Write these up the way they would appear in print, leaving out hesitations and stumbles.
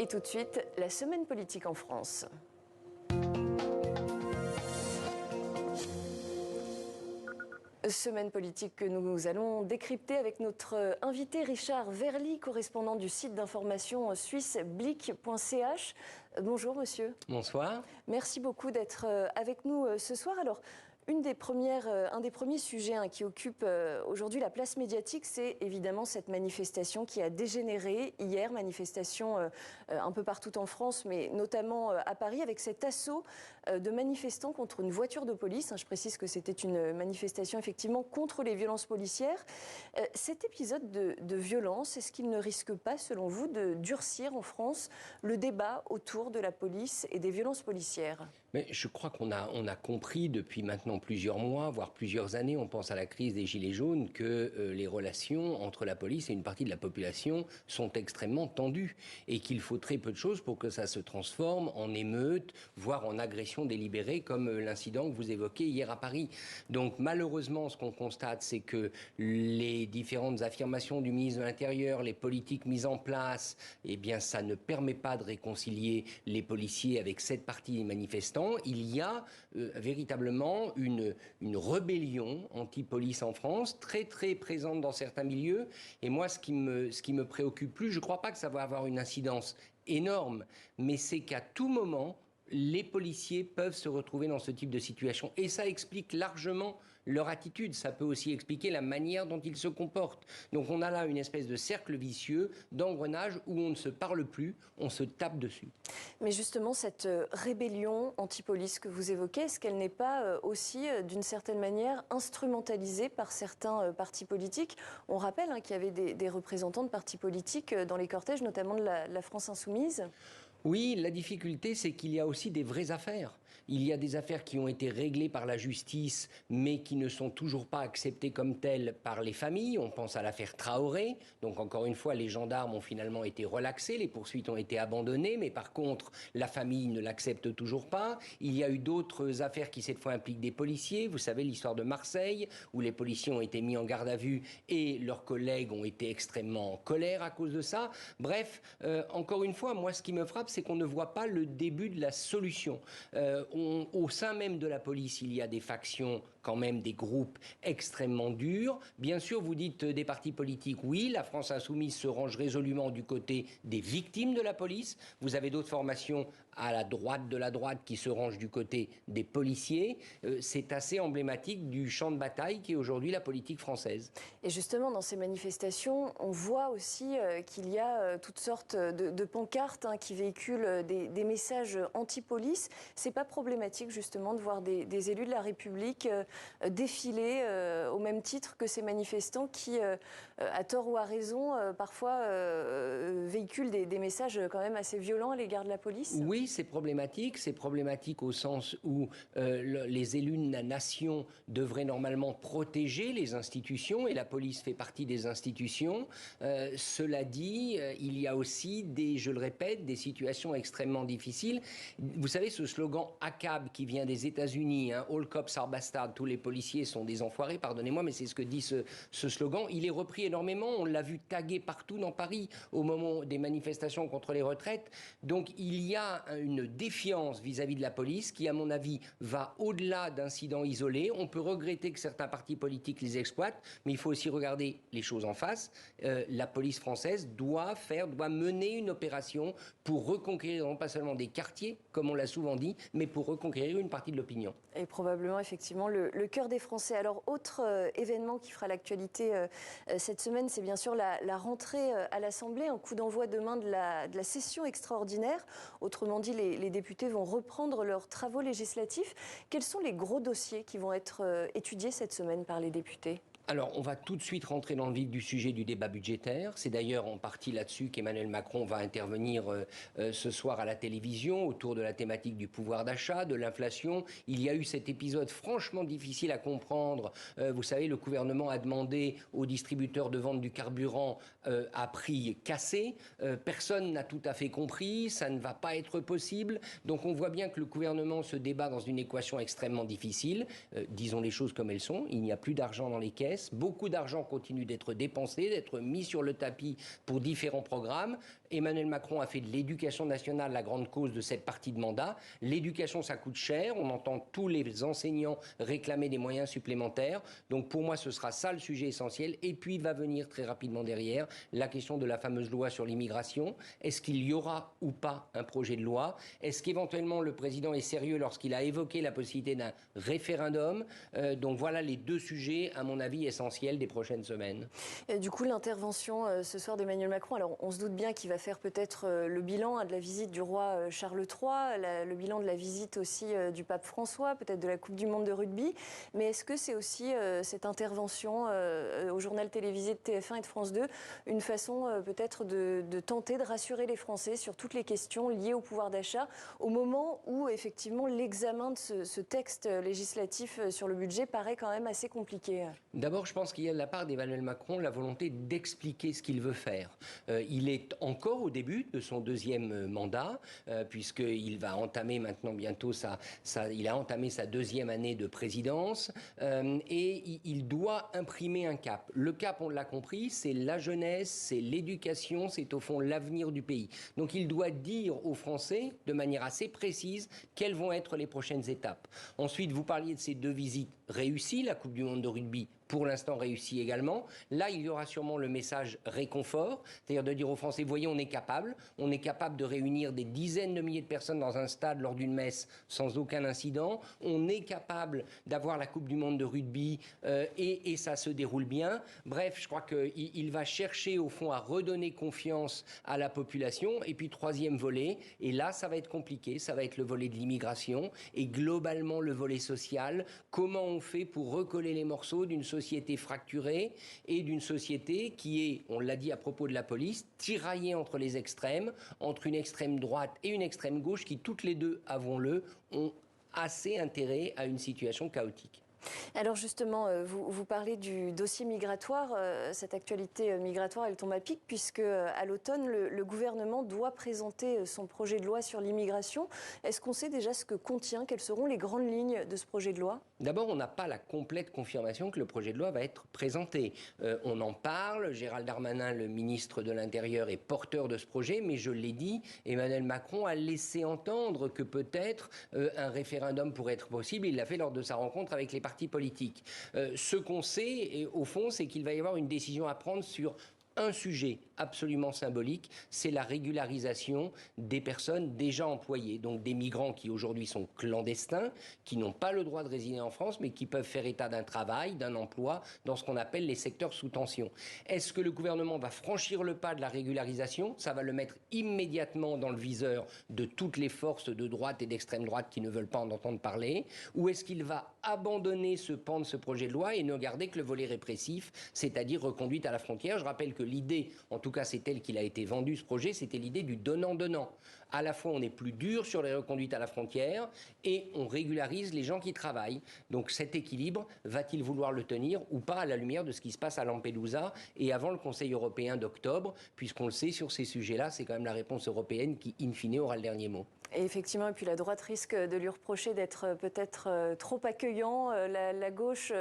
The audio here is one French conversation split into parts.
Et tout de suite, la semaine politique en France. Semaine politique que nous allons décrypter avec notre invité Richard Verly, correspondant du site d'information suisse blick.ch. Bonjour monsieur. Bonsoir. Merci beaucoup d'être avec nous ce soir. Alors, un des premiers sujets qui occupe aujourd'hui la place médiatique, c'est évidemment cette manifestation qui a dégénéré hier, manifestation un peu partout en France, mais notamment à Paris, avec cet assaut de manifestants contre une voiture de police. Je précise que c'était une manifestation effectivement contre les violences policières. Cet épisode de violence, est-ce qu'il ne risque pas, selon vous, de durcir en France le débat autour de la police et des violences policières ? Mais je crois qu'on a compris depuis maintenant plusieurs mois, voire plusieurs années, on pense à la crise des Gilets jaunes, que les relations entre la police et une partie de la population sont extrêmement tendues et qu'il faut très peu de choses pour que ça se transforme en émeute, voire en agression délibérée, comme l'incident que vous évoquez hier à Paris. Donc malheureusement, ce qu'on constate, c'est que les différentes affirmations du ministre de l'Intérieur, les politiques mises en place, eh bien ça ne permet pas de réconcilier les policiers avec cette partie des manifestants. Il y a véritablement une rébellion anti-police en France, très très présente dans certains milieux. Et moi, ce qui me préoccupe plus, je ne crois pas que ça va avoir une incidence énorme, mais c'est qu'à tout moment, les policiers peuvent se retrouver dans ce type de situation. Et ça explique largement leur attitude. Ça peut aussi expliquer la manière dont ils se comportent. Donc on a là une espèce de cercle vicieux, d'engrenage où on ne se parle plus, on se tape dessus. Mais justement, cette rébellion anti-police que vous évoquez, est-ce qu'elle n'est pas aussi, d'une certaine manière, instrumentalisée par certains partis politiques ? On rappelle qu'il y avait des représentants de partis politiques dans les cortèges, notamment de la France Insoumise. Oui, la difficulté, c'est qu'il y a aussi des vraies affaires. Il y a des affaires qui ont été réglées par la justice, mais qui ne sont toujours pas acceptées comme telles par les familles. On pense à l'affaire Traoré. Donc, encore une fois, les gendarmes ont finalement été relaxés, les poursuites ont été abandonnées, mais par contre, la famille ne l'accepte toujours pas. Il y a eu d'autres affaires qui, cette fois, impliquent des policiers. Vous savez, l'histoire de Marseille, où les policiers ont été mis en garde à vue et leurs collègues ont été extrêmement en colère à cause de ça. Bref, encore une fois, moi, ce qui me frappe, c'est qu'on ne voit pas le début de la solution. Au sein même de la police, il y a des factions, quand même des groupes extrêmement durs. Bien sûr, vous dites des partis politiques, oui, la France Insoumise se range résolument du côté des victimes de la police. Vous avez d'autres formations à la droite de la droite qui se rangent du côté des policiers. C'est assez emblématique du champ de bataille qui est aujourd'hui la politique française. Et justement, dans ces manifestations, on voit aussi qu'il y a toutes sortes de pancartes qui véhiculent des messages anti-police. C'est pas problématique justement de voir des élus de la République défiler au même titre que ces manifestants qui, à tort ou à raison, parfois véhiculent des messages quand même assez violents à l'égard de la police? Oui, c'est problématique au sens où les élus de la nation devraient normalement protéger les institutions et la police fait partie des institutions. Cela dit, il y a aussi je le répète, des situations extrêmement difficiles. Vous savez, ce slogan ACAB qui vient des États-Unis, All cops are bastards, tous les policiers sont des enfoirés, pardonnez-moi, mais c'est ce que dit ce slogan. Il est repris énormément, on l'a vu tagué partout dans Paris au moment des manifestations contre les retraites. Donc il y a une défiance vis-à-vis de la police qui, à mon avis, va au-delà d'incidents isolés. On peut regretter que certains partis politiques les exploitent, mais il faut aussi regarder les choses en face. La police française doit mener une opération pour reconquérir non pas seulement des quartiers, comme on l'a souvent dit, mais pour reconquérir une partie de l'opinion. Et probablement, effectivement, le cœur des Français. Alors, autre événement qui fera l'actualité cette semaine, c'est bien sûr la rentrée à l'Assemblée, un coup d'envoi demain de la session extraordinaire. Autrement dit, les députés vont reprendre leurs travaux législatifs. Quels sont les gros dossiers qui vont être étudiés cette semaine par les députés ? Alors, on va tout de suite rentrer dans le vif du sujet du débat budgétaire. C'est d'ailleurs en partie là-dessus qu'Emmanuel Macron va intervenir ce soir à la télévision autour de la thématique du pouvoir d'achat, de l'inflation. Il y a eu cet épisode franchement difficile à comprendre. Vous savez, le gouvernement a demandé aux distributeurs de vente du carburant à prix cassé. Personne n'a tout à fait compris. Ça ne va pas être possible. Donc, on voit bien que le gouvernement se débat dans une équation extrêmement difficile. Disons les choses comme elles sont. Il n'y a plus d'argent dans les caisses. Beaucoup d'argent continue d'être dépensé, d'être mis sur le tapis pour différents programmes. Emmanuel Macron a fait de l'éducation nationale la grande cause de cette partie de mandat. L'éducation, ça coûte cher. On entend tous les enseignants réclamer des moyens supplémentaires. Donc pour moi, ce sera ça le sujet essentiel. Et puis va venir très rapidement derrière la question de la fameuse loi sur l'immigration. Est-ce qu'il y aura ou pas un projet de loi? Est-ce qu'éventuellement le président est sérieux lorsqu'il a évoqué la possibilité d'un référendum? Donc voilà les deux sujets, à mon avis, essentiels des prochaines semaines. Et du coup, l'intervention ce soir d'Emmanuel Macron, alors on se doute bien qu'il va faire peut-être le bilan de la visite du roi Charles III, le bilan de la visite aussi du pape François, peut-être de la Coupe du Monde de rugby. Mais est-ce que c'est aussi cette intervention au journal télévisé de TF1 et de France 2, une façon peut-être de tenter de rassurer les Français sur toutes les questions liées au pouvoir d'achat, au moment où effectivement l'examen de ce texte législatif sur le budget paraît quand même assez compliqué? D'abord, je pense qu'il y a de la part d'Emmanuel Macron la volonté d'expliquer ce qu'il veut faire. Il est encore au début de son deuxième mandat, puisqu'il va entamer maintenant bientôt il a entamé sa deuxième année de présidence, et il doit imprimer un cap. Le cap, on l'a compris, c'est la jeunesse, c'est l'éducation, c'est au fond l'avenir du pays. Donc il doit dire aux Français, de manière assez précise, quelles vont être les prochaines étapes. Ensuite, vous parliez de ces deux visites réussies, la Coupe du Monde de rugby, pour l'instant réussi également. Là, il y aura sûrement le message réconfort, c'est-à-dire de dire aux Français, voyez, on est capable de réunir des dizaines de milliers de personnes dans un stade lors d'une messe sans aucun incident, on est capable d'avoir la Coupe du Monde de rugby et ça se déroule bien. Bref, je crois qu'il va chercher au fond à redonner confiance à la population. Et puis troisième volet, et là ça va être compliqué, ça va être le volet de l'immigration et globalement le volet social. Comment on fait pour recoller les morceaux d'une société fracturée et d'une société qui est, on l'a dit à propos de la police, tiraillée entre les extrêmes, entre une extrême droite et une extrême gauche qui toutes les deux, avouons-le, ont assez intérêt à une situation chaotique. Alors justement, vous parlez du dossier migratoire. Cette actualité migratoire, elle tombe à pic puisque à l'automne, le gouvernement doit présenter son projet de loi sur l'immigration. Est-ce qu'on sait déjà ce que contient? Quelles seront les grandes lignes de ce projet de loi? D'abord, on n'a pas la complète confirmation que le projet de loi va être présenté. On en parle, Gérald Darmanin, le ministre de l'Intérieur, est porteur de ce projet, mais je l'ai dit, Emmanuel Macron a laissé entendre que peut-être un référendum pourrait être possible. Il l'a fait lors de sa rencontre avec les partis politiques. Ce qu'on sait, au fond, c'est qu'il va y avoir une décision à prendre sur un sujet absolument symbolique, c'est la régularisation des personnes déjà employées, donc des migrants qui aujourd'hui sont clandestins, qui n'ont pas le droit de résider en France, mais qui peuvent faire état d'un travail, d'un emploi, dans ce qu'on appelle les secteurs sous tension. Est-ce que le gouvernement va franchir le pas de la régularisation? Ça va le mettre immédiatement dans le viseur de toutes les forces de droite et d'extrême droite qui ne veulent pas en entendre parler? Ou est-ce qu'il va abandonner ce pan de ce projet de loi et ne garder que le volet répressif, c'est-à-dire reconduite à la frontière? Je rappelle que l'idée, en tout cas c'est tel qu'il a été vendu ce projet, c'était l'idée du donnant-donnant. À la fois on est plus dur sur les reconduites à la frontière et on régularise les gens qui travaillent. Donc cet équilibre, va-t-il vouloir le tenir ou pas à la lumière de ce qui se passe à Lampedusa et avant le Conseil européen d'octobre, puisqu'on le sait, sur ces sujets-là, c'est quand même la réponse européenne qui, in fine, aura le dernier mot. Et effectivement, et puis la droite risque de lui reprocher d'être peut-être trop accueillant, la gauche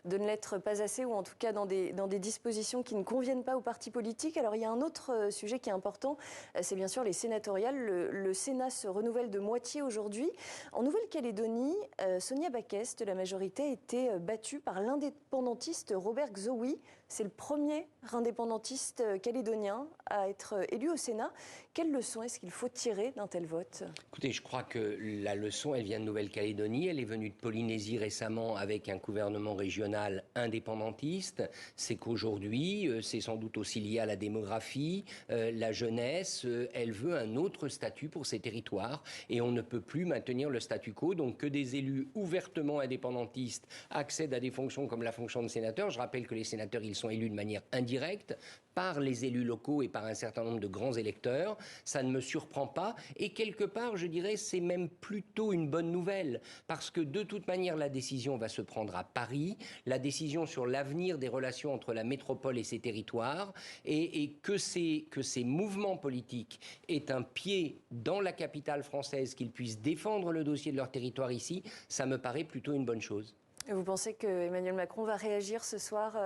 de ne l'être pas assez, ou en tout cas dans des dispositions qui ne conviennent pas aux partis politiques. Alors il y a un autre sujet qui est important, c'est bien sûr les sénatoriales. Le Sénat se renouvelle de moitié aujourd'hui. En Nouvelle-Calédonie, Sonia Backès de la majorité a été battue par l'indépendantiste Robert Xowie. C'est le premier indépendantiste calédonien à être élu au Sénat. Quelle leçon est-ce qu'il faut tirer d'un tel vote? Écoutez, je crois que la leçon, elle vient de Nouvelle-Calédonie. Elle est venue de Polynésie récemment avec un gouvernement régional indépendantiste. C'est qu'aujourd'hui, c'est sans doute aussi lié à la démographie, la jeunesse, elle veut un autre statut pour ces territoires et on ne peut plus maintenir le statu quo. Donc que des élus ouvertement indépendantistes accèdent à des fonctions comme la fonction de sénateur. Je rappelle que les sénateurs, ils sont élus de manière indirecte par les élus locaux et par un certain nombre de grands électeurs. Ça ne me surprend pas. Et quelque part, je dirais, c'est même plutôt une bonne nouvelle. Parce que de toute manière, la décision va se prendre à Paris. La décision sur l'avenir des relations entre la métropole et ses territoires. Et que ces mouvements politiques aient un pied dans la capitale française, qu'ils puissent défendre le dossier de leur territoire ici, ça me paraît plutôt une bonne chose. Et vous pensez que Emmanuel Macron va réagir ce soir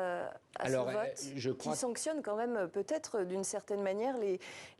à ce vote qui sanctionne quand même peut-être d'une certaine manière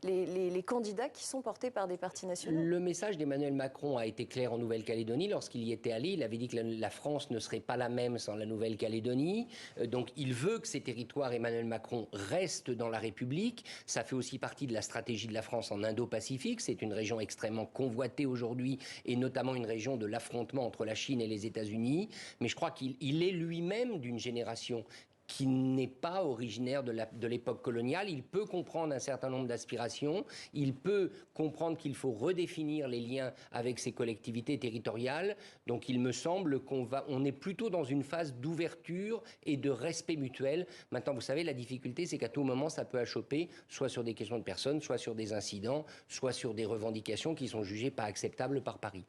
les candidats qui sont portés par des partis nationaux. Le message d'Emmanuel Macron a été clair en Nouvelle-Calédonie. Lorsqu'il y était allé, il avait dit que la France ne serait pas la même sans la Nouvelle-Calédonie. Donc il veut que ces territoires, Emmanuel Macron, restent dans la République. Ça fait aussi partie de la stratégie de la France en Indo-Pacifique. C'est une région extrêmement convoitée aujourd'hui et notamment une région de l'affrontement entre la Chine et les États-Unis. Mais je crois qu'il est lui-même d'une génération qui n'est pas originaire de l'époque coloniale. Il peut comprendre un certain nombre d'aspirations, il peut comprendre qu'il faut redéfinir les liens avec ces collectivités territoriales. Donc il me semble qu'on est plutôt dans une phase d'ouverture et de respect mutuel. Maintenant, vous savez, la difficulté, c'est qu'à tout moment, ça peut achopper, soit sur des questions de personnes, soit sur des incidents, soit sur des revendications qui sont jugées pas acceptables par Paris.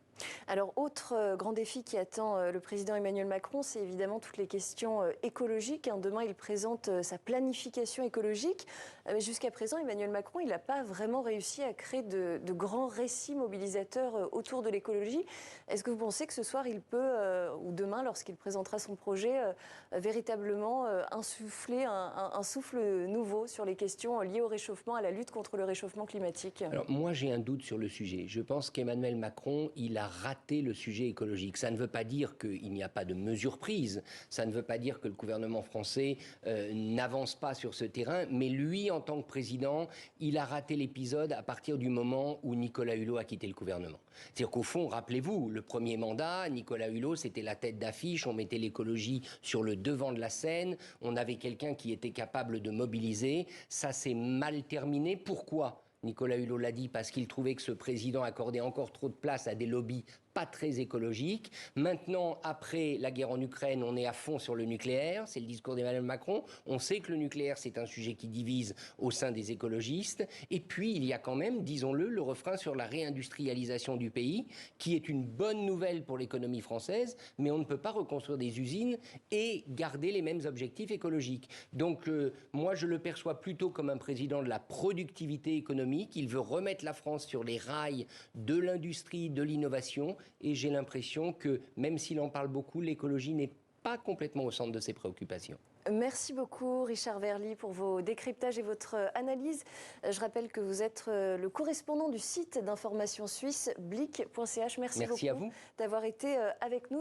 Alors, autre grand défi qui attend le président Emmanuel Macron, c'est évidemment toutes les questions écologiques. Demain, il présente sa planification écologique. Jusqu'à présent, Emmanuel Macron, il n'a pas vraiment réussi à créer de grands récits mobilisateurs autour de l'écologie. Est-ce que vous pensez que ce soir, il peut, ou demain, lorsqu'il présentera son projet, véritablement insuffler un souffle nouveau sur les questions liées au réchauffement, à la lutte contre le réchauffement climatique? Alors, moi, j'ai un doute sur le sujet. Je pense qu'Emmanuel Macron, il a raté le sujet écologique. Ça ne veut pas dire qu'il n'y a pas de mesures prises. Ça ne veut pas dire que le gouvernement français n'avance pas sur ce terrain. Mais lui, en tant que président, il a raté l'épisode à partir du moment où Nicolas Hulot a quitté le gouvernement. C'est-à-dire qu'au fond, rappelez-vous, le premier mandat, Nicolas Hulot, c'était la tête d'affiche. On mettait l'écologie sur le devant de la scène. On avait quelqu'un qui était capable de mobiliser. Ça s'est mal terminé. Pourquoi ? Nicolas Hulot l'a dit parce qu'il trouvait que ce président accordait encore trop de place à des lobbies pas très écologiques. Maintenant, après la guerre en Ukraine, on est à fond sur le nucléaire. C'est le discours d'Emmanuel Macron. On sait que le nucléaire, c'est un sujet qui divise au sein des écologistes. Et puis, il y a quand même, disons-le, le refrain sur la réindustrialisation du pays, qui est une bonne nouvelle pour l'économie française, mais on ne peut pas reconstruire des usines et garder les mêmes objectifs écologiques. Donc, moi, je le perçois plutôt comme un président de la productivité économique. Il veut remettre la France sur les rails de l'industrie, de l'innovation. Et j'ai l'impression que, même s'il en parle beaucoup, l'écologie n'est pas complètement au centre de ses préoccupations. Merci beaucoup Richard Verly pour vos décryptages et votre analyse. Je rappelle que vous êtes le correspondant du site d'information suisse blick.ch. Merci beaucoup à vous d'avoir été avec nous.